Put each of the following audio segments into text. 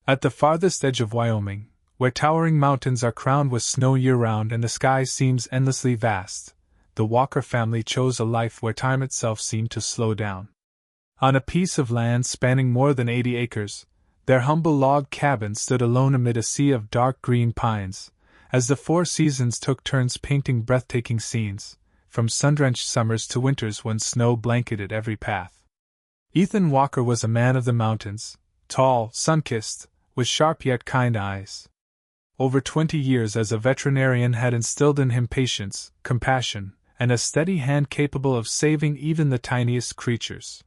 At the farthest edge of Wyoming, where towering mountains are crowned with snow year-round and the sky seems endlessly vast, the Walker family chose a life where time itself seemed to slow down. On a piece of land spanning more than 80 acres, their humble log cabin stood alone amid a sea of dark green pines, as the four seasons took turns painting breathtaking scenes, from sun-drenched summers to winters when snow blanketed every path. Ethan Walker was a man of the mountains, tall, sun-kissed, with sharp yet kind eyes. Over 20 years as a veterinarian had instilled in him patience, compassion, and a steady hand capable of saving even the tiniest creatures.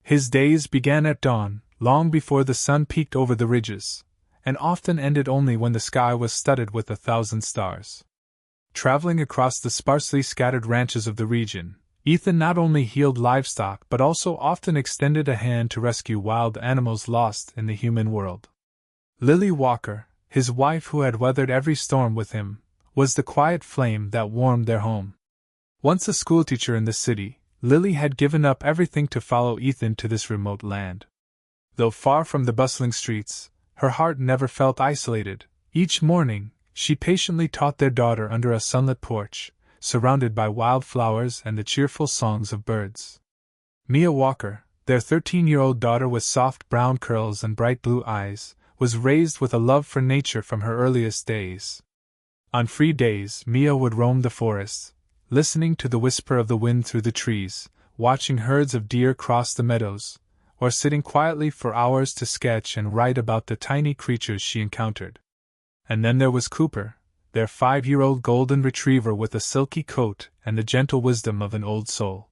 His days began at dawn, long before the sun peeked over the ridges, and often ended only when the sky was studded with 1,000 stars. Traveling across the sparsely scattered ranches of the region, Ethan not only healed livestock but also often extended a hand to rescue wild animals lost in the human world. Lily Walker, his wife who had weathered every storm with him, was the quiet flame that warmed their home. Once a schoolteacher in the city, Lily had given up everything to follow Ethan to this remote land. Though far from the bustling streets, her heart never felt isolated. Each morning, she patiently taught their daughter under a sunlit porch, surrounded by wildflowers and the cheerful songs of birds. Mia Walker, their 13-year-old daughter with soft brown curls and bright blue eyes, was raised with a love for nature from her earliest days. On free days, Mia would roam the forest, listening to the whisper of the wind through the trees, watching herds of deer cross the meadows, or sitting quietly for hours to sketch and write about the tiny creatures she encountered. And then there was Cooper, their 5-year-old golden retriever with a silky coat and the gentle wisdom of an old soul.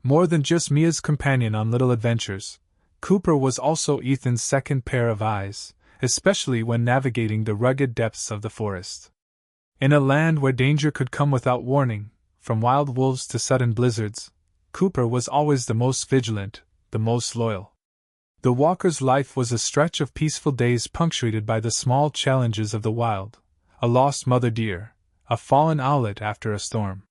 More than just Mia's companion on little adventures, Cooper was also Ethan's second pair of eyes, especially when navigating the rugged depths of the forest. In a land where danger could come without warning, from wild wolves to sudden blizzards, Cooper was always the most vigilant, the most loyal. The Walker's life was a stretch of peaceful days punctuated by the small challenges of the wild, a lost mother deer, a fallen owlet after a storm.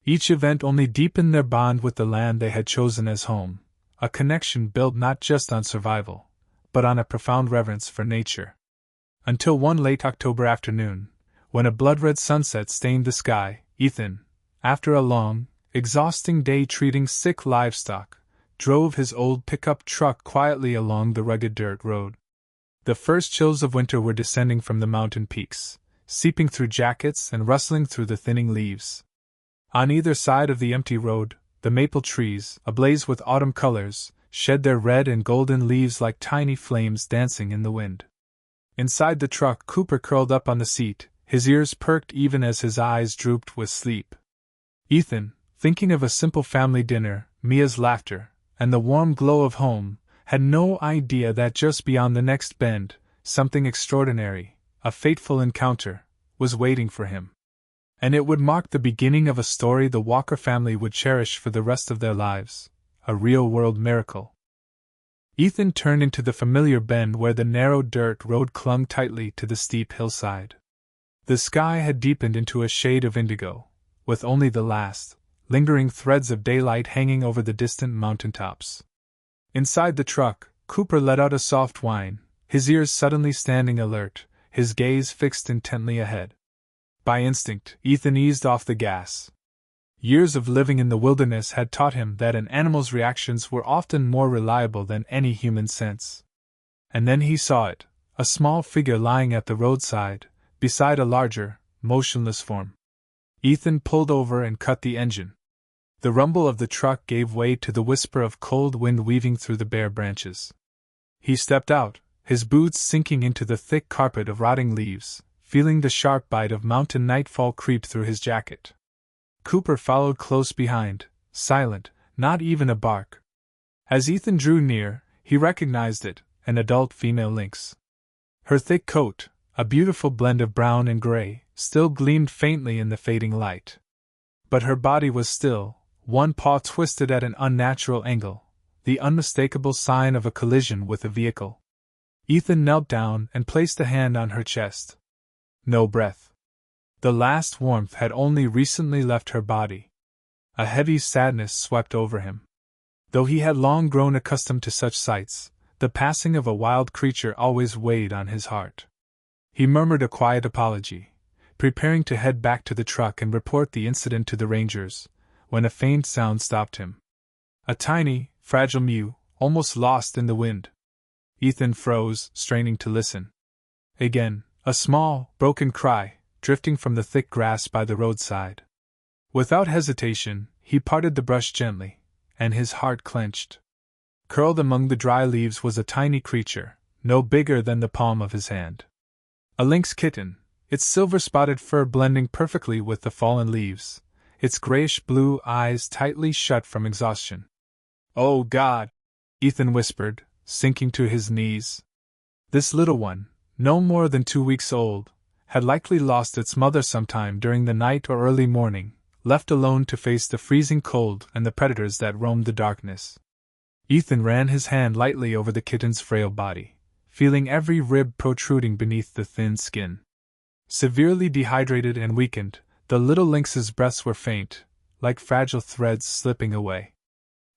Each event only deepened their bond with the land they had chosen as home, a connection built not just on survival, but on a profound reverence for nature. Until one late October afternoon, when a blood-red sunset stained the sky, Ethan, after a long, exhausting day treating sick livestock, drove his old pickup truck quietly along the rugged dirt road. The first chills of winter were descending from the mountain peaks, seeping through jackets and rustling through the thinning leaves. On either side of the empty road, the maple trees, ablaze with autumn colors, shed their red and golden leaves like tiny flames dancing in the wind. Inside the truck, Cooper curled up on the seat, his ears perked even as his eyes drooped with sleep. Ethan, thinking of a simple family dinner, Mia's laughter, and the warm glow of home, had no idea that just beyond the next bend, something extraordinary, a fateful encounter, was waiting for him. And it would mark the beginning of a story the Walker family would cherish for the rest of their lives, a real-world miracle. Ethan turned into the familiar bend where the narrow dirt road clung tightly to the steep hillside. The sky had deepened into a shade of indigo, with only the last, lingering threads of daylight hanging over the distant mountaintops. Inside the truck, Cooper let out a soft whine, his ears suddenly standing alert, his gaze fixed intently ahead. By instinct, Ethan eased off the gas. Years of living in the wilderness had taught him that an animal's reactions were often more reliable than any human sense. And then he saw it, a small figure lying at the roadside, beside a larger, motionless form. Ethan pulled over and cut the engine. The rumble of the truck gave way to the whisper of cold wind weaving through the bare branches. He stepped out, his boots sinking into the thick carpet of rotting leaves, feeling the sharp bite of mountain nightfall creep through his jacket. Cooper followed close behind, silent, not even a bark. As Ethan drew near, he recognized it, an adult female lynx. Her thick coat, a beautiful blend of brown and gray, still gleamed faintly in the fading light. But her body was still, one paw twisted at an unnatural angle, the unmistakable sign of a collision with a vehicle. Ethan knelt down and placed a hand on her chest. No breath. The last warmth had only recently left her body. A heavy sadness swept over him. Though he had long grown accustomed to such sights, The passing of a wild creature always weighed on his heart. He murmured a quiet apology, preparing to head back to the truck and report the incident to the rangers, when a faint sound stopped him. A tiny, fragile mew, almost lost in the wind. Ethan froze, straining to listen. Again, a small, broken cry, drifting from the thick grass by the roadside. Without hesitation, he parted the brush gently, and his heart clenched. Curled among the dry leaves was a tiny creature, no bigger than the palm of his hand. A lynx kitten, its silver-spotted fur blending perfectly with the fallen leaves, its grayish-blue eyes tightly shut from exhaustion. "Oh God!" Ethan whispered, sinking to his knees. This little one, no more than 2 weeks old, had likely lost its mother sometime during the night or early morning, left alone to face the freezing cold and the predators that roamed the darkness. Ethan ran his hand lightly over the kitten's frail body, feeling every rib protruding beneath the thin skin. Severely dehydrated and weakened, the little lynx's breaths were faint, like fragile threads slipping away.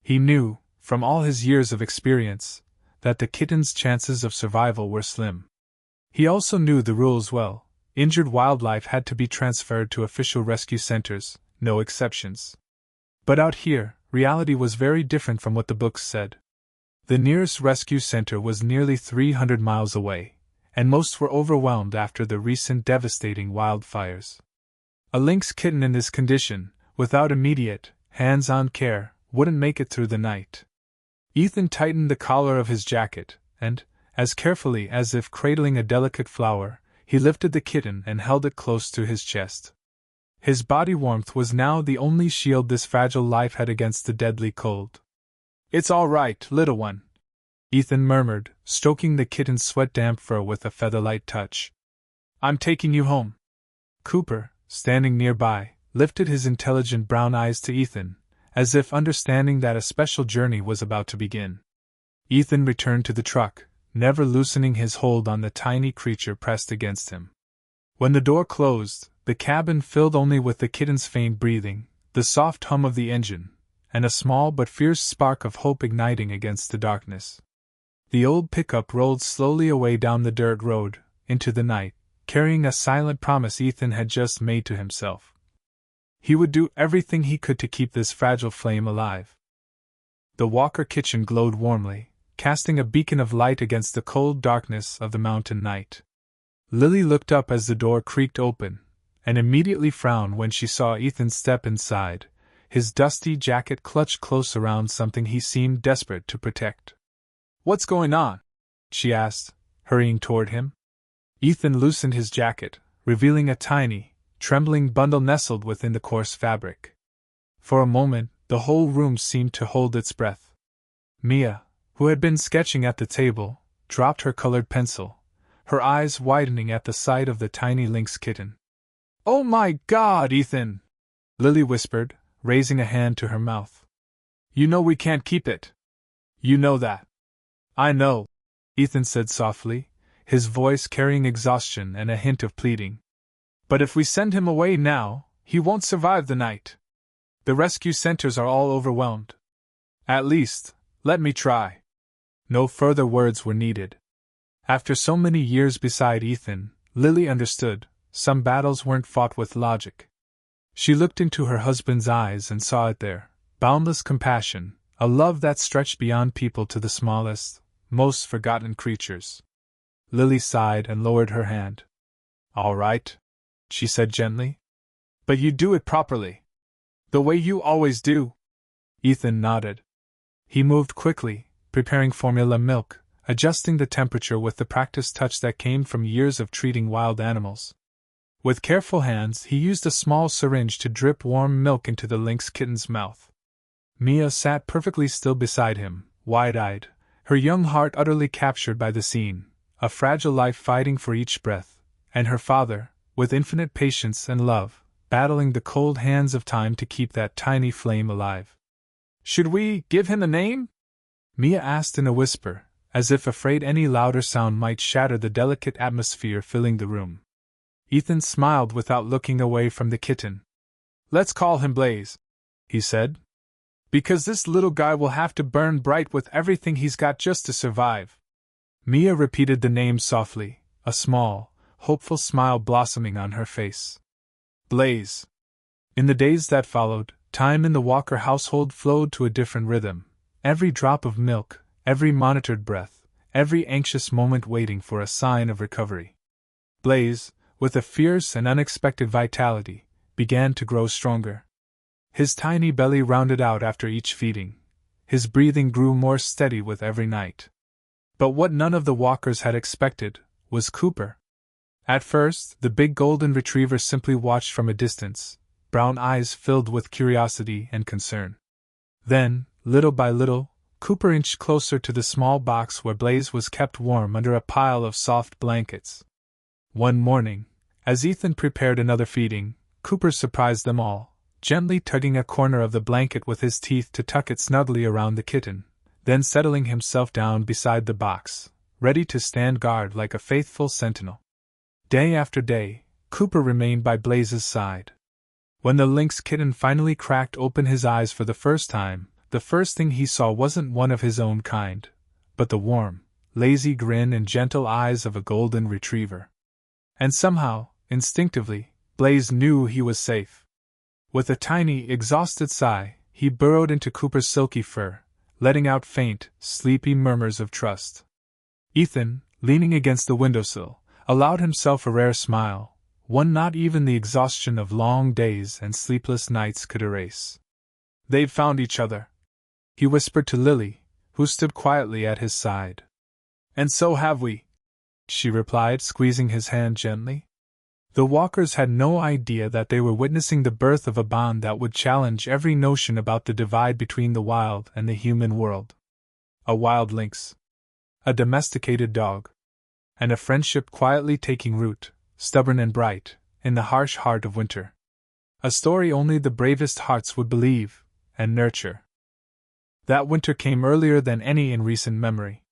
He knew, from all his years of experience, that the kitten's chances of survival were slim. He also knew the rules well. Injured wildlife had to be transferred to official rescue centers, no exceptions. But out here, reality was very different from what the books said. The nearest rescue center was nearly 300 miles away, and most were overwhelmed after the recent devastating wildfires. A lynx kitten in this condition, without immediate, hands-on care, wouldn't make it through the night. Ethan tightened the collar of his jacket, and, as carefully as if cradling a delicate flower, he lifted the kitten and held it close to his chest. His body warmth was now the only shield this fragile life had against the deadly cold. "It's all right, little one," Ethan murmured, stroking the kitten's sweat-damp fur with a feather-light touch. "I'm taking you home." Cooper, standing nearby, lifted his intelligent brown eyes to Ethan, as if understanding that a special journey was about to begin. Ethan returned to the truck, never loosening his hold on the tiny creature pressed against him. When the door closed, the cabin filled only with the kitten's faint breathing, the soft hum of the engine, and a small but fierce spark of hope igniting against the darkness. The old pickup rolled slowly away down the dirt road, into the night, carrying a silent promise Ethan had just made to himself. He would do everything he could to keep this fragile flame alive. The Walker kitchen glowed warmly, casting a beacon of light against the cold darkness of the mountain night. Lily looked up as the door creaked open, and immediately frowned when she saw Ethan step inside, his dusty jacket clutched close around something he seemed desperate to protect. "What's going on?" she asked, hurrying toward him. Ethan loosened his jacket, revealing a tiny, trembling bundle nestled within the coarse fabric. For a moment, the whole room seemed to hold its breath. Mia, who had been sketching at the table, dropped her colored pencil, her eyes widening at the sight of the tiny lynx kitten. "Oh my God, Ethan!" Lily whispered, raising a hand to her mouth. "You know we can't keep it. You know that." "I know," Ethan said softly, his voice carrying exhaustion and a hint of pleading. "But if we send him away now, he won't survive the night. The rescue centers are all overwhelmed. At least, let me try." No further words were needed. After so many years beside Ethan, Lily understood, some battles weren't fought with logic. She looked into her husband's eyes and saw it there, boundless compassion, a love that stretched beyond people to the smallest, most forgotten creatures. Lily sighed and lowered her hand. "All right," she said gently. "But you do it properly. The way you always do." Ethan nodded. He moved quickly, preparing formula milk, adjusting the temperature with the practiced touch that came from years of treating wild animals. With careful hands, he used a small syringe to drip warm milk into the lynx kitten's mouth. Mia sat perfectly still beside him, wide-eyed, her young heart utterly captured by the scene, a fragile life fighting for each breath, and her father, with infinite patience and love, battling the cold hands of time to keep that tiny flame alive. "Should we give him a name?" Mia asked in a whisper, as if afraid any louder sound might shatter the delicate atmosphere filling the room. Ethan smiled without looking away from the kitten. "Let's call him Blaze," he said. "Because this little guy will have to burn bright with everything he's got just to survive." Mia repeated the name softly, a small, hopeful smile blossoming on her face. Blaze. In the days that followed, time in the Walker household flowed to a different rhythm. Every drop of milk, every monitored breath, every anxious moment waiting for a sign of recovery. Blaze, with a fierce and unexpected vitality, began to grow stronger. His tiny belly rounded out after each feeding. His breathing grew more steady with every night. But what none of the Walkers had expected was Cooper. At first, the big golden retriever simply watched from a distance, brown eyes filled with curiosity and concern. Then, little by little, Cooper inched closer to the small box where Blaze was kept warm under a pile of soft blankets. One morning, as Ethan prepared another feeding, Cooper surprised them all, gently tugging a corner of the blanket with his teeth to tuck it snugly around the kitten, then settling himself down beside the box, ready to stand guard like a faithful sentinel. Day after day, Cooper remained by Blaze's side. When the lynx kitten finally cracked open his eyes for the first time, the first thing he saw wasn't one of his own kind, but the warm, lazy grin and gentle eyes of a golden retriever. And somehow, instinctively, Blaze knew he was safe. With a tiny, exhausted sigh, he burrowed into Cooper's silky fur, letting out faint, sleepy murmurs of trust. Ethan, leaning against the windowsill, allowed himself a rare smile, one not even the exhaustion of long days and sleepless nights could erase. "They've found each other," he whispered to Lily, who stood quietly at his side. "And so have we," she replied, squeezing his hand gently. The Walkers had no idea that they were witnessing the birth of a bond that would challenge every notion about the divide between the wild and the human world. A wild lynx, a domesticated dog, and a friendship quietly taking root, stubborn and bright, in the harsh heart of winter. A story only the bravest hearts would believe and nurture. That winter came earlier than any in recent memory.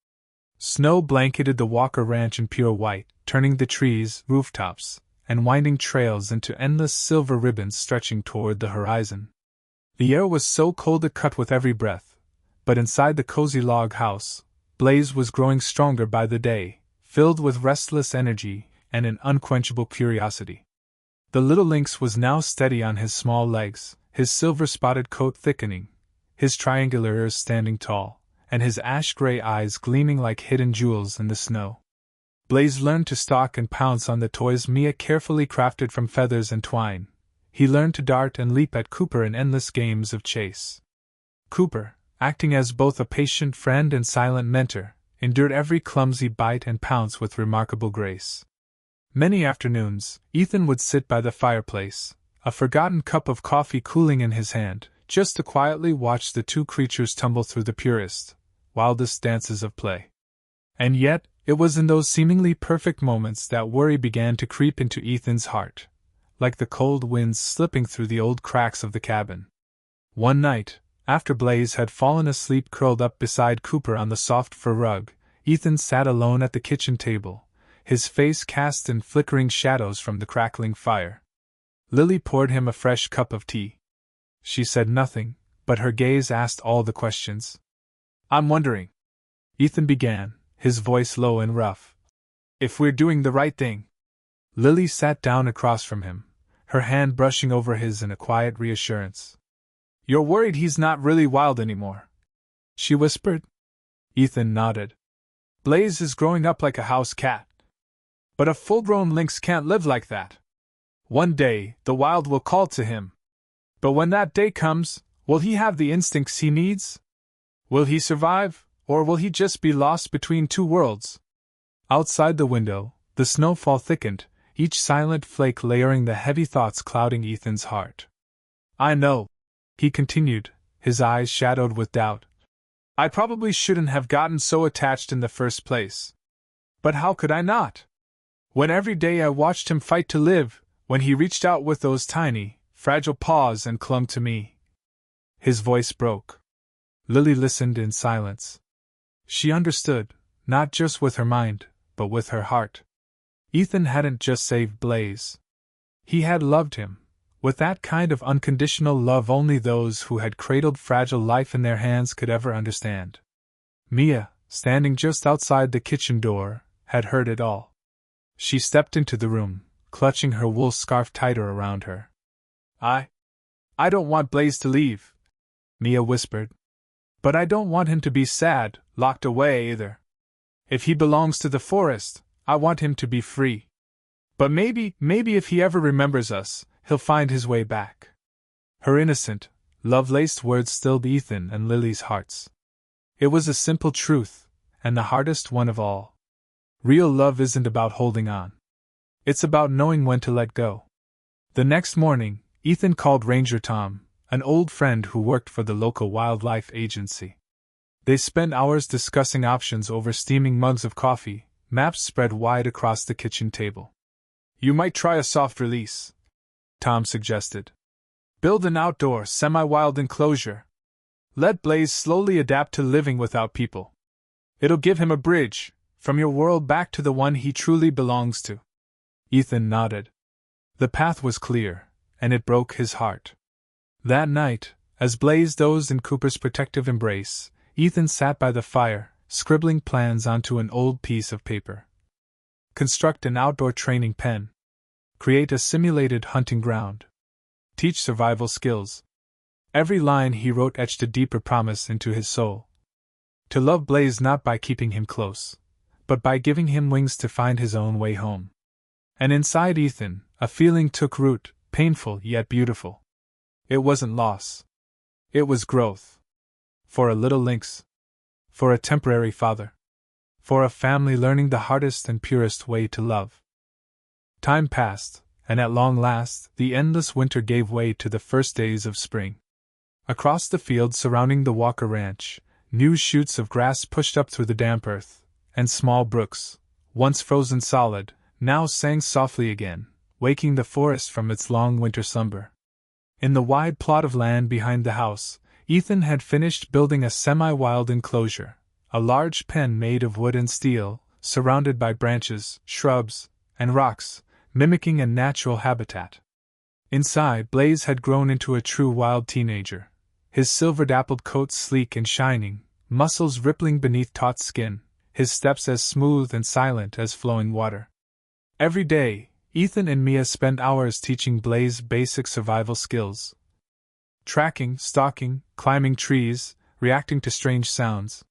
Snow blanketed the Walker Ranch in pure white, turning the trees, rooftops, and winding trails into endless silver ribbons stretching toward the horizon. The air was so cold it cut with every breath, but inside the cozy log house, Blaze was growing stronger by the day, filled with restless energy and an unquenchable curiosity. The little lynx was now steady on his small legs, his silver-spotted coat thickening, his triangular ears standing tall, and his ash-gray eyes gleaming like hidden jewels in the snow. Blaze learned to stalk and pounce on the toys Mia carefully crafted from feathers and twine. He learned to dart and leap at Cooper in endless games of chase. Cooper, acting as both a patient friend and silent mentor, endured every clumsy bite and pounce with remarkable grace. Many afternoons, Ethan would sit by the fireplace, a forgotten cup of coffee cooling in his hand, just to quietly watch the two creatures tumble through the purest, wildest dances of play. And yet, it was in those seemingly perfect moments that worry began to creep into Ethan's heart, like the cold winds slipping through the old cracks of the cabin. One night, after Blaze had fallen asleep curled up beside Cooper on the soft fur rug, Ethan sat alone at the kitchen table, his face cast in flickering shadows from the crackling fire. Lily poured him a fresh cup of tea. She said nothing, but her gaze asked all the questions. "I'm wondering," Ethan began, his voice low and rough, "if we're doing the right thing." Lily sat down across from him, her hand brushing over his in a quiet reassurance. "You're worried he's not really wild anymore?" she whispered. Ethan nodded. "Blaze is growing up like a house cat. But a full-grown lynx can't live like that. One day, the wild will call to him. But when that day comes, will he have the instincts he needs? Will he survive, or will he just be lost between two worlds?" Outside the window, the snowfall thickened, each silent flake layering the heavy thoughts clouding Ethan's heart. "I know," he continued, his eyes shadowed with doubt. "I probably shouldn't have gotten so attached in the first place. But how could I not? When every day I watched him fight to live, when he reached out with those tiny, fragile paws and clung to me." His voice broke. Lily listened in silence. She understood, not just with her mind, but with her heart. Ethan hadn't just saved Blaze. He had loved him, with that kind of unconditional love only those who had cradled fragile life in their hands could ever understand. Mia, standing just outside the kitchen door, had heard it all. She stepped into the room, clutching her wool scarf tighter around her. I don't want Blaze to leave," Mia whispered. "But I don't want him to be sad, locked away either. If he belongs to the forest, I want him to be free. But maybe if he ever remembers us, he'll find his way back." Her innocent, love-laced words stilled Ethan and Lily's hearts. It was a simple truth, and the hardest one of all. Real love isn't about holding on. It's about knowing when to let go. The next morning, Ethan called Ranger Tom, an old friend who worked for the local wildlife agency. They spent hours discussing options over steaming mugs of coffee, maps spread wide across the kitchen table. "You might try a soft release," Tom suggested. "Build an outdoor, semi-wild enclosure. Let Blaze slowly adapt to living without people. It'll give him a bridge from your world back to the one he truly belongs to." Ethan nodded. The path was clear, and it broke his heart. That night, as Blaze dozed in Cooper's protective embrace, Ethan sat by the fire, scribbling plans onto an old piece of paper. Construct an outdoor training pen. Create a simulated hunting ground. Teach survival skills. Every line he wrote etched a deeper promise into his soul. To love Blaze not by keeping him close, but by giving him wings to find his own way home. And inside Ethan, a feeling took root, painful yet beautiful. It wasn't loss. It was growth. For a little lynx. For a temporary father. For a family learning the hardest and purest way to love. Time passed, and at long last, the endless winter gave way to the first days of spring. Across the fields surrounding the Walker Ranch, new shoots of grass pushed up through the damp earth, and small brooks, once frozen solid, now sang softly again, waking the forest from its long winter slumber. In the wide plot of land behind the house, Ethan had finished building a semi-wild enclosure, a large pen made of wood and steel, surrounded by branches, shrubs, and rocks, mimicking a natural habitat. Inside, Blaze had grown into a true wild teenager, his silver-dappled coat sleek and shining, muscles rippling beneath taut skin, his steps as smooth and silent as flowing water. Every day, Ethan and Mia spent hours teaching Blaze basic survival skills. Tracking, stalking, climbing trees, reacting to strange sounds.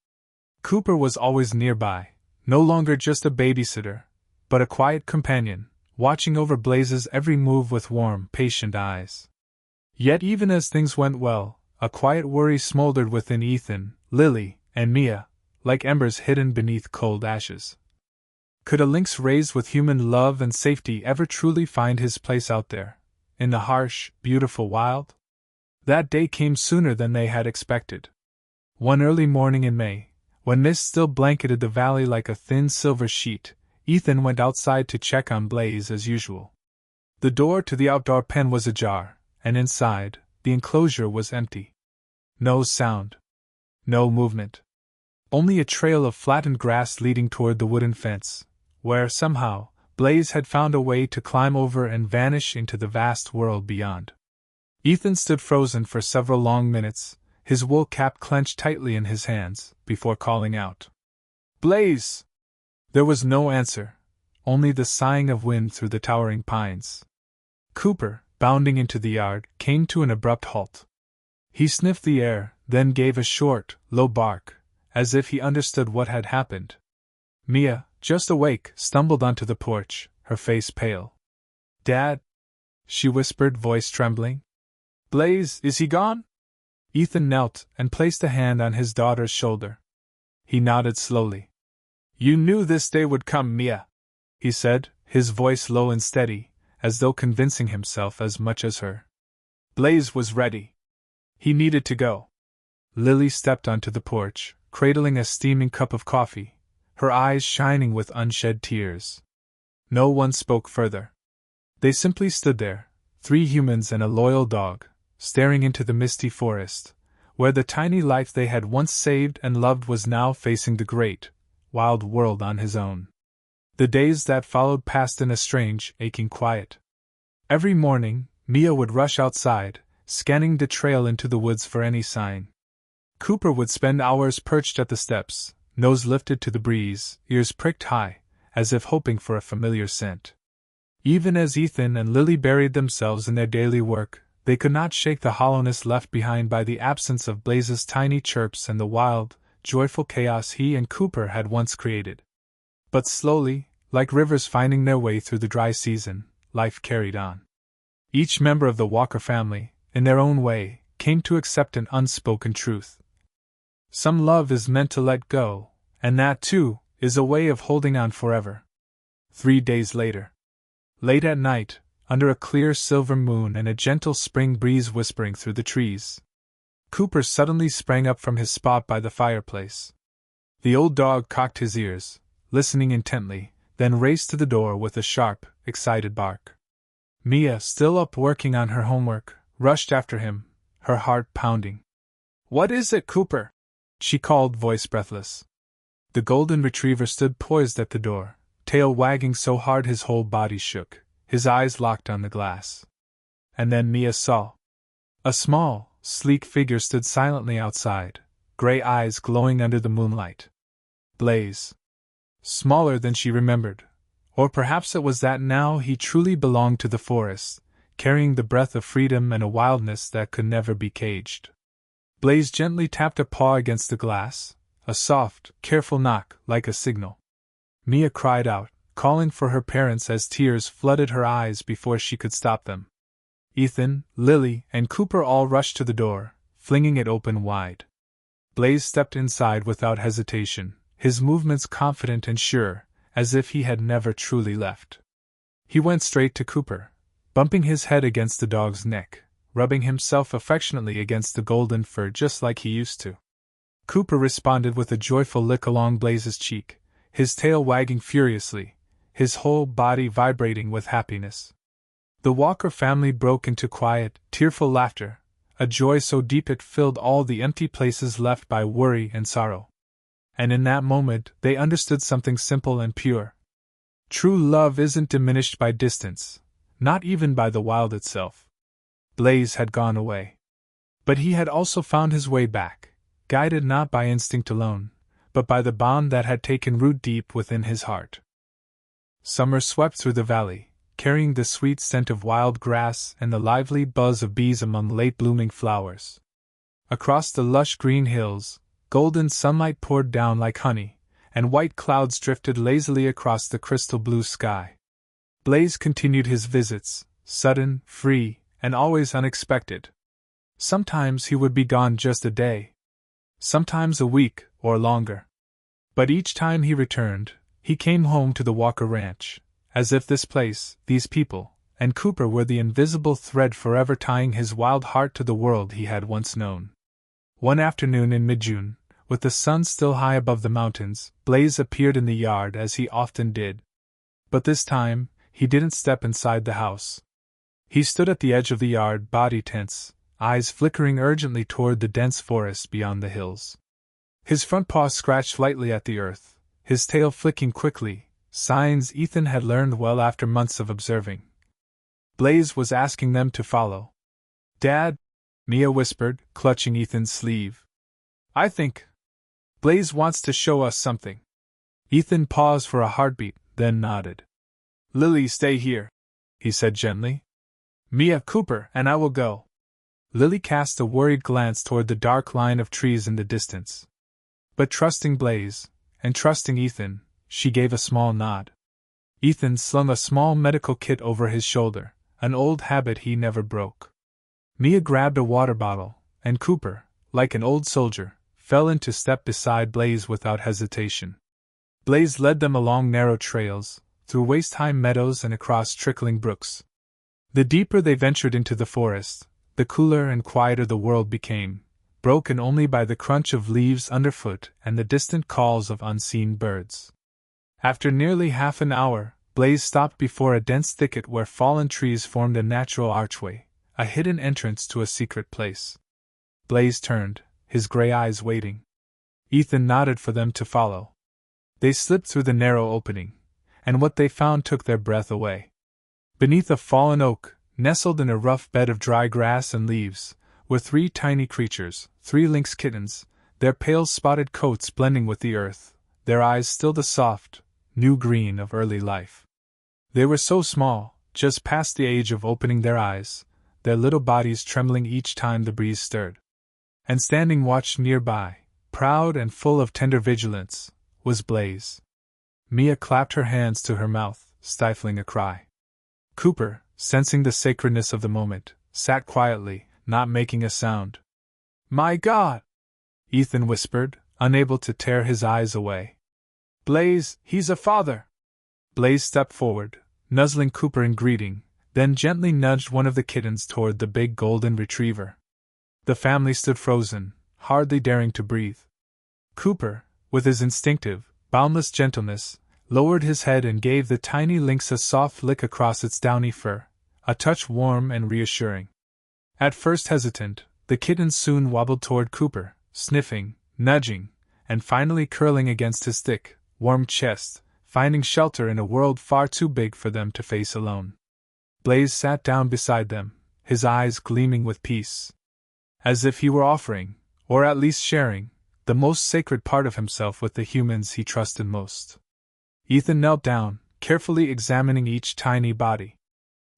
Cooper was always nearby, no longer just a babysitter, but a quiet companion, watching over Blaze's every move with warm, patient eyes. Yet even as things went well, a quiet worry smoldered within Ethan, Lily, and Mia, like embers hidden beneath cold ashes. Could a lynx raised with human love and safety ever truly find his place out there, in the harsh, beautiful wild? That day came sooner than they had expected. One early morning in May, when mist still blanketed the valley like a thin silver sheet, Ethan went outside to check on Blaze as usual. The door to the outdoor pen was ajar, and inside, the enclosure was empty. No sound. No movement. Only a trail of flattened grass leading toward the wooden fence, where, somehow, Blaze had found a way to climb over and vanish into the vast world beyond. Ethan stood frozen for several long minutes, his wool cap clenched tightly in his hands, before calling out, "Blaze!" There was no answer, only the sighing of wind through the towering pines. Cooper, bounding into the yard, came to an abrupt halt. He sniffed the air, then gave a short, low bark, as if he understood what had happened. Mia, just awake, stumbled onto the porch, her face pale. "Dad?" she whispered, voice trembling. "Blaze, is he gone?" Ethan knelt and placed a hand on his daughter's shoulder. He nodded slowly. "You knew this day would come, Mia," he said, his voice low and steady, as though convincing himself as much as her. "Blaze was ready. He needed to go." Lily stepped onto the porch, cradling a steaming cup of coffee, her eyes shining with unshed tears. No one spoke further. They simply stood there, 3 humans and a loyal dog, staring into the misty forest, where the tiny life they had once saved and loved was now facing the great, wild world on his own. The days that followed passed in a strange, aching quiet. Every morning, Mia would rush outside, scanning the trail into the woods for any sign. Cooper would spend hours perched at the steps, nose lifted to the breeze, ears pricked high, as if hoping for a familiar scent. Even as Ethan and Lily buried themselves in their daily work, they could not shake the hollowness left behind by the absence of Blaze's tiny chirps and the wild, joyful chaos he and Cooper had once created. But slowly, like rivers finding their way through the dry season, life carried on. Each member of the Walker family, in their own way, came to accept an unspoken truth. Some love is meant to let go, and that, too, is a way of holding on forever. 3 days later. Late at night, under a clear silver moon and a gentle spring breeze whispering through the trees, Cooper suddenly sprang up from his spot by the fireplace. The old dog cocked his ears, listening intently, then raced to the door with a sharp, excited bark. Mia, still up working on her homework, rushed after him, her heart pounding. "What is it, Cooper?" she called, voice breathless. The golden retriever stood poised at the door, tail wagging so hard his whole body shook, his eyes locked on the glass. And then Mia saw. A small, sleek figure stood silently outside, gray eyes glowing under the moonlight. Blaze. Smaller than she remembered, or perhaps it was that now he truly belonged to the forest, carrying the breath of freedom and a wildness that could never be caged. Blaze gently tapped a paw against the glass, a soft, careful knock, like a signal. Mia cried out, calling for her parents as tears flooded her eyes before she could stop them. Ethan, Lily, and Cooper all rushed to the door, flinging it open wide. Blaze stepped inside without hesitation, his movements confident and sure, as if he had never truly left. He went straight to Cooper, bumping his head against the dog's neck, rubbing himself affectionately against the golden fur just like he used to. Cooper responded with a joyful lick along Blaze's cheek, his tail wagging furiously, his whole body vibrating with happiness. The Walker family broke into quiet, tearful laughter, a joy so deep it filled all the empty places left by worry and sorrow. And in that moment they understood something simple and pure. True love isn't diminished by distance, not even by the wild itself. Blaze had gone away. But he had also found his way back, guided not by instinct alone, but by the bond that had taken root deep within his heart. Summer swept through the valley, carrying the sweet scent of wild grass and the lively buzz of bees among late-blooming flowers. Across the lush green hills, golden sunlight poured down like honey, and white clouds drifted lazily across the crystal blue sky. Blaze continued his visits, sudden, free, and always unexpected. Sometimes he would be gone just a day, sometimes a week or longer. But each time he returned, he came home to the Walker Ranch, as if this place, these people, and Cooper were the invisible thread forever tying his wild heart to the world he had once known. One afternoon in mid-June, with the sun still high above the mountains, Blaze appeared in the yard as he often did. But this time, he didn't step inside the house. He stood at the edge of the yard, body tense, eyes flickering urgently toward the dense forest beyond the hills. His front paws scratched lightly at the earth, his tail flicking quickly, signs Ethan had learned well after months of observing. Blaze was asking them to follow. "Dad," Mia whispered, clutching Ethan's sleeve. "I think Blaze wants to show us something." Ethan paused for a heartbeat, then nodded. "Lily, stay here," he said gently. "Mia, Cooper, and I will go." Lily cast a worried glance toward the dark line of trees in the distance. But trusting Blaze, and trusting Ethan, she gave a small nod. Ethan slung a small medical kit over his shoulder, an old habit he never broke. Mia grabbed a water bottle, and Cooper, like an old soldier, fell into step beside Blaze without hesitation. Blaze led them along narrow trails, through waist-high meadows and across trickling brooks. The deeper they ventured into the forest, the cooler and quieter the world became, broken only by the crunch of leaves underfoot and the distant calls of unseen birds. After nearly half an hour, Blaze stopped before a dense thicket where fallen trees formed a natural archway, a hidden entrance to a secret place. Blaze turned, his gray eyes waiting. Ethan nodded for them to follow. They slipped through the narrow opening, and what they found took their breath away. Beneath a fallen oak, nestled in a rough bed of dry grass and leaves, were 3 tiny creatures, 3 lynx kittens, their pale spotted coats blending with the earth, their eyes still the soft, new green of early life. They were so small, just past the age of opening their eyes, their little bodies trembling each time the breeze stirred. And standing watch nearby, proud and full of tender vigilance, was Blaze. Mia clapped her hands to her mouth, stifling a cry. Cooper, sensing the sacredness of the moment, sat quietly, not making a sound. "My God!" Ethan whispered, unable to tear his eyes away. "Blaze, he's a father!" Blaze stepped forward, nuzzling Cooper in greeting, then gently nudged one of the kittens toward the big golden retriever. The family stood frozen, hardly daring to breathe. Cooper, with his instinctive, boundless gentleness, lowered his head and gave the tiny lynx a soft lick across its downy fur, a touch warm and reassuring. At first hesitant, the kittens soon wobbled toward Cooper, sniffing, nudging, and finally curling against his thick, warm chest, finding shelter in a world far too big for them to face alone. Blaze sat down beside them, his eyes gleaming with peace, as if he were offering, or at least sharing, the most sacred part of himself with the humans he trusted most. Ethan knelt down, carefully examining each tiny body.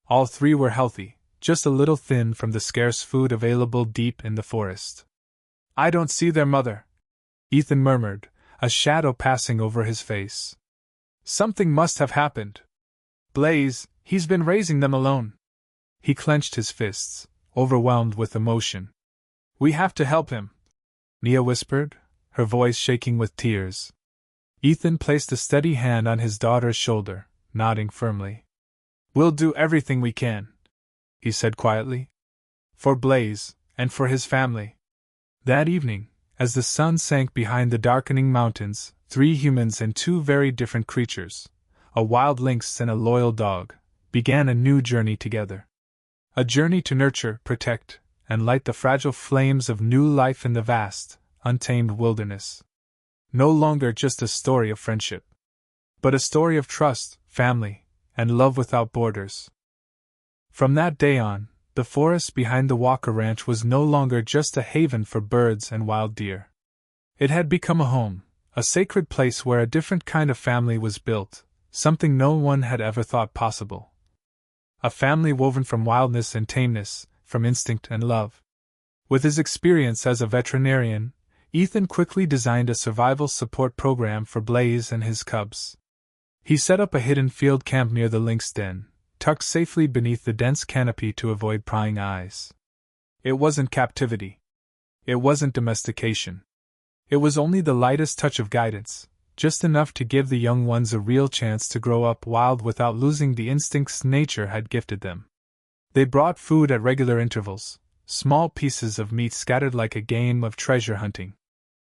All three were healthy, just a little thin from the scarce food available deep in the forest. "I don't see their mother," Ethan murmured, a shadow passing over his face. "Something must have happened. Blaze, he's been raising them alone." He clenched his fists, overwhelmed with emotion. "We have to help him," Mia whispered, her voice shaking with tears. Ethan placed a steady hand on his daughter's shoulder, nodding firmly. "We'll do everything we can," he said quietly. "For Blaze, and for his family." That evening, as the sun sank behind the darkening mountains, 3 humans and 2 very different creatures, a wild lynx and a loyal dog, began a new journey together. A journey to nurture, protect, and light the fragile flames of new life in the vast, untamed wilderness. No longer just a story of friendship, but a story of trust, family, and love without borders. From that day on, the forest behind the Walker Ranch was no longer just a haven for birds and wild deer. It had become a home, a sacred place where a different kind of family was built, something no one had ever thought possible. A family woven from wildness and tameness, from instinct and love. With his experience as a veterinarian, Ethan quickly designed a survival support program for Blaze and his cubs. He set up a hidden field camp near the lynx den, tucked safely beneath the dense canopy to avoid prying eyes. It wasn't captivity. It wasn't domestication. It was only the lightest touch of guidance, just enough to give the young ones a real chance to grow up wild without losing the instincts nature had gifted them. They brought food at regular intervals, small pieces of meat scattered like a game of treasure hunting.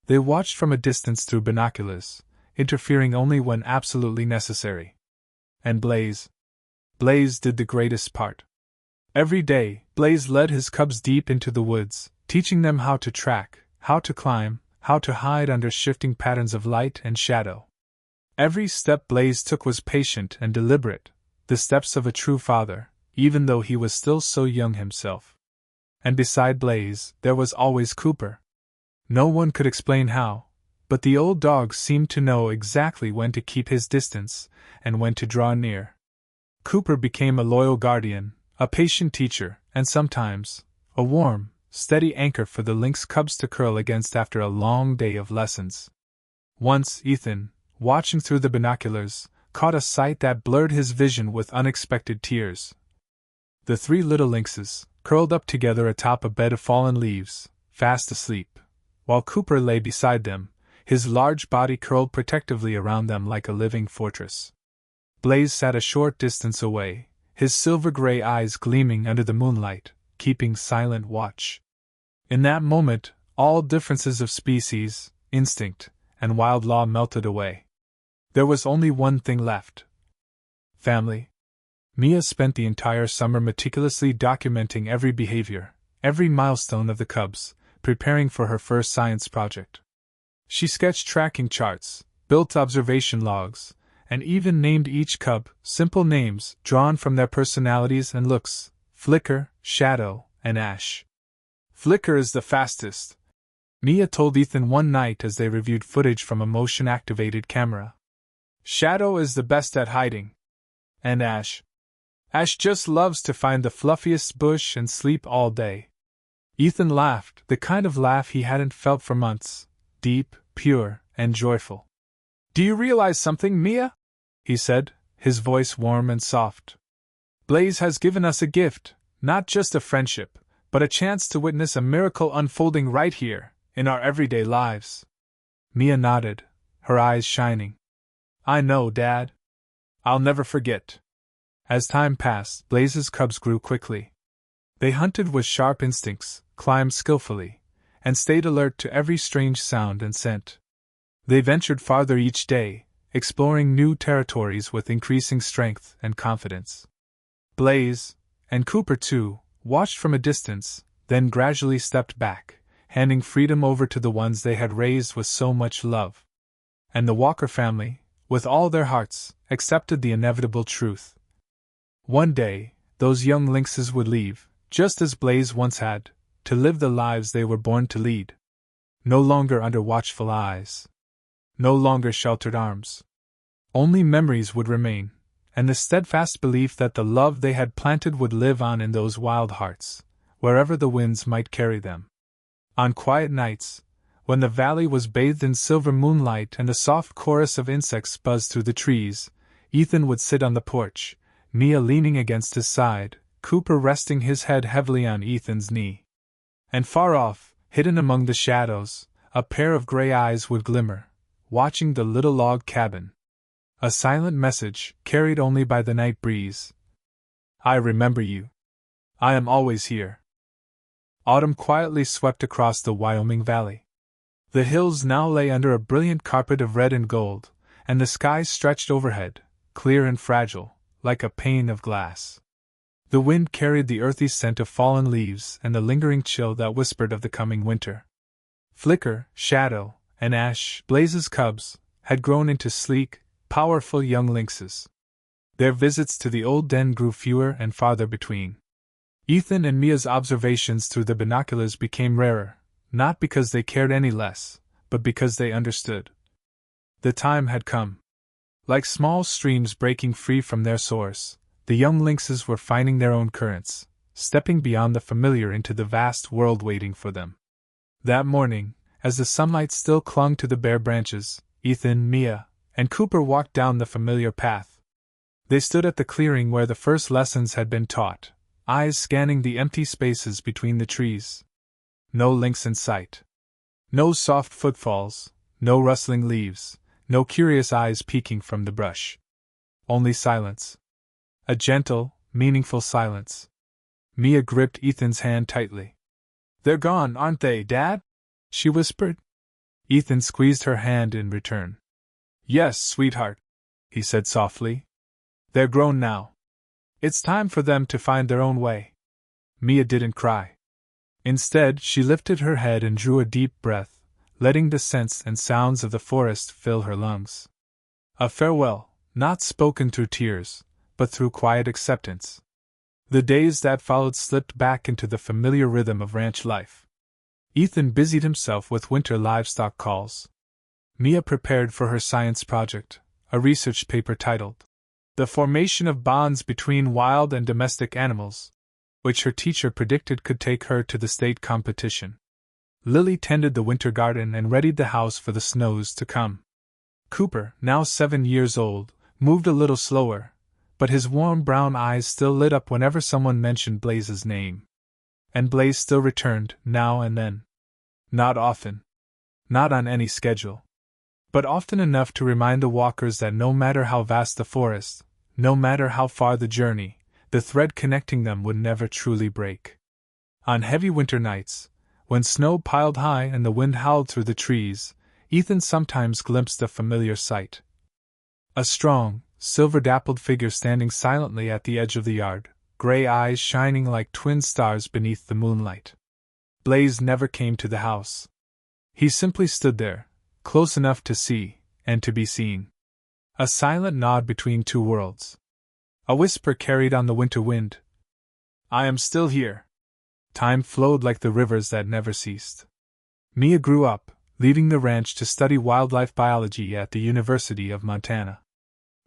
They watched from a distance through binoculars, interfering only when absolutely necessary. And Blaze did the greatest part. Every day, Blaze led his cubs deep into the woods, teaching them how to track, how to climb, how to hide under shifting patterns of light and shadow. Every step Blaze took was patient and deliberate, the steps of a true father, even though he was still so young himself. And beside Blaze, there was always Cooper. No one could explain how, but the old dog seemed to know exactly when to keep his distance and when to draw near. Cooper became a loyal guardian, a patient teacher, and sometimes, a warm, steady anchor for the lynx cubs to curl against after a long day of lessons. Once Ethan, watching through the binoculars, caught a sight that blurred his vision with unexpected tears. The 3 little lynxes, curled up together atop a bed of fallen leaves, fast asleep, while Cooper lay beside them, his large body curled protectively around them like a living fortress. Blaze sat a short distance away, his silver-gray eyes gleaming under the moonlight, keeping silent watch. In that moment, all differences of species, instinct, and wild law melted away. There was only one thing left: family. Mia spent the entire summer meticulously documenting every behavior, every milestone of the cubs, preparing for her first science project. She sketched tracking charts, built observation logs, and even named each cub, simple names drawn from their personalities and looks: Flicker, Shadow, and Ash. "Flicker is the fastest," Mia told Ethan one night as they reviewed footage from a motion-activated camera. Shadow is the best at hiding. And Ash just loves to find the fluffiest bush and sleep all day. Ethan laughed, the kind of laugh he hadn't felt for months, deep, pure, and joyful. Do you realize something, Mia? He said, his voice warm and soft. Blaze has given us a gift, not just a friendship, but a chance to witness a miracle unfolding right here, in our everyday lives. Mia nodded, her eyes shining. I know, Dad. I'll never forget. As time passed, Blaze's cubs grew quickly. They hunted with sharp instincts, climbed skillfully, and stayed alert to every strange sound and scent. They ventured farther each day, exploring new territories with increasing strength and confidence. Blaze, and Cooper too, watched from a distance, then gradually stepped back, handing freedom over to the ones they had raised with so much love. And the Walker family, with all their hearts, accepted the inevitable truth. One day, those young lynxes would leave, just as Blaze once had, to live the lives they were born to lead. No longer under watchful eyes. No longer sheltered arms. Only memories would remain, and the steadfast belief that the love they had planted would live on in those wild hearts, wherever the winds might carry them. On quiet nights, when the valley was bathed in silver moonlight and the soft chorus of insects buzzed through the trees, Ethan would sit on the porch, Mia leaning against his side, Cooper resting his head heavily on Ethan's knee. And far off, hidden among the shadows, a pair of gray eyes would glimmer, watching the little log cabin. A silent message, carried only by the night breeze. I remember you. I am always here. Autumn quietly swept across the Wyoming valley. The hills now lay under a brilliant carpet of red and gold, and the sky stretched overhead, clear and fragile, like a pane of glass. The wind carried the earthy scent of fallen leaves and the lingering chill that whispered of the coming winter. Flicker, Shadow, and Ash, Blaze's cubs, had grown into sleek, powerful young lynxes. Their visits to the old den grew fewer and farther between. Ethan and Mia's observations through the binoculars became rarer, not because they cared any less, but because they understood. The time had come. Like small streams breaking free from their source, the young lynxes were finding their own currents, stepping beyond the familiar into the vast world waiting for them. That morning, as the sunlight still clung to the bare branches, Ethan, Mia, and Cooper walked down the familiar path. They stood at the clearing where the first lessons had been taught, eyes scanning the empty spaces between the trees. No lynx in sight. No soft footfalls, no rustling leaves, no curious eyes peeking from the brush. Only silence. A gentle, meaningful silence. Mia gripped Ethan's hand tightly. They're gone, aren't they, Dad? She whispered. Ethan squeezed her hand in return. Yes, sweetheart, he said softly. They're grown now. It's time for them to find their own way. Mia didn't cry. Instead, she lifted her head and drew a deep breath, letting the scents and sounds of the forest fill her lungs. A farewell, not spoken through tears, but through quiet acceptance. The days that followed slipped back into the familiar rhythm of ranch life. Ethan busied himself with winter livestock calls. Mia prepared for her science project, a research paper titled, The Formation of Bonds Between Wild and Domestic Animals, which her teacher predicted could take her to the state competition. Lily tended the winter garden and readied the house for the snows to come. Cooper, now 7 years old, moved a little slower, but his warm brown eyes still lit up whenever someone mentioned Blaze's name. And Blaze still returned, now and then. Not often. Not on any schedule. But often enough to remind the walkers that no matter how vast the forest, no matter how far the journey, the thread connecting them would never truly break. On heavy winter nights, when snow piled high and the wind howled through the trees, Ethan sometimes glimpsed a familiar sight. A strong, silver-dappled figure standing silently at the edge of the yard, gray eyes shining like twin stars beneath the moonlight. Blaze never came to the house. He simply stood there, close enough to see, and to be seen. A silent nod between two worlds. A whisper carried on the winter wind. I am still here. Time flowed like the rivers that never ceased. Mia grew up, leaving the ranch to study wildlife biology at the University of Montana.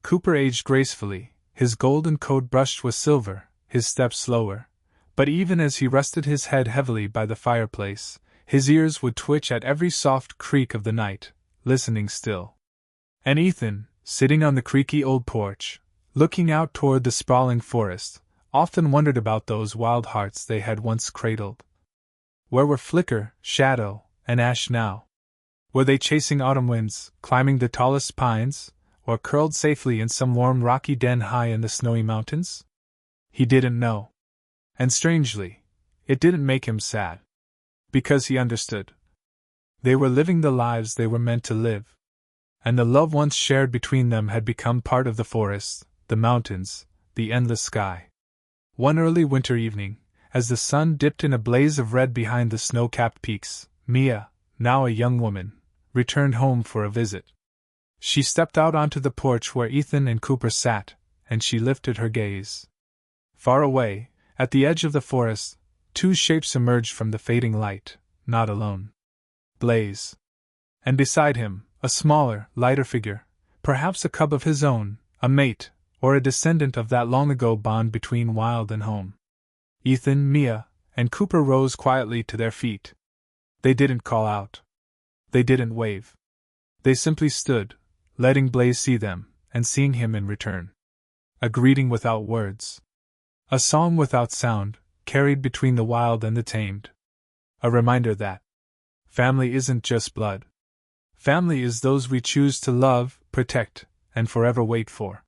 Cooper aged gracefully, his golden coat brushed with silver, his steps slower, but even as he rested his head heavily by the fireplace, his ears would twitch at every soft creak of the night, listening still. And Ethan, sitting on the creaky old porch, looking out toward the sprawling forest, often wondered about those wild hearts they had once cradled. Where were Flicker, Shadow, and Ash now? Were they chasing autumn winds, climbing the tallest pines, or curled safely in some warm rocky den high in the snowy mountains? He didn't know. And strangely, it didn't make him sad. Because he understood. They were living the lives they were meant to live. And the love once shared between them had become part of the forest, the mountains, the endless sky. One early winter evening, as the sun dipped in a blaze of red behind the snow-capped peaks, Mia, now a young woman, returned home for a visit. She stepped out onto the porch where Ethan and Cooper sat, and she lifted her gaze. Far away, at the edge of the forest, two shapes emerged from the fading light, not alone. Blaze. And beside him, a smaller, lighter figure, perhaps a cub of his own, a mate, or a descendant of that long-ago bond between wild and home. Ethan, Mia, and Cooper rose quietly to their feet. They didn't call out. They didn't wave. They simply stood, letting Blaze see them, and seeing him in return. A greeting without words. A song without sound, carried between the wild and the tamed. A reminder that family isn't just blood. Family is those we choose to love, protect, and forever wait for.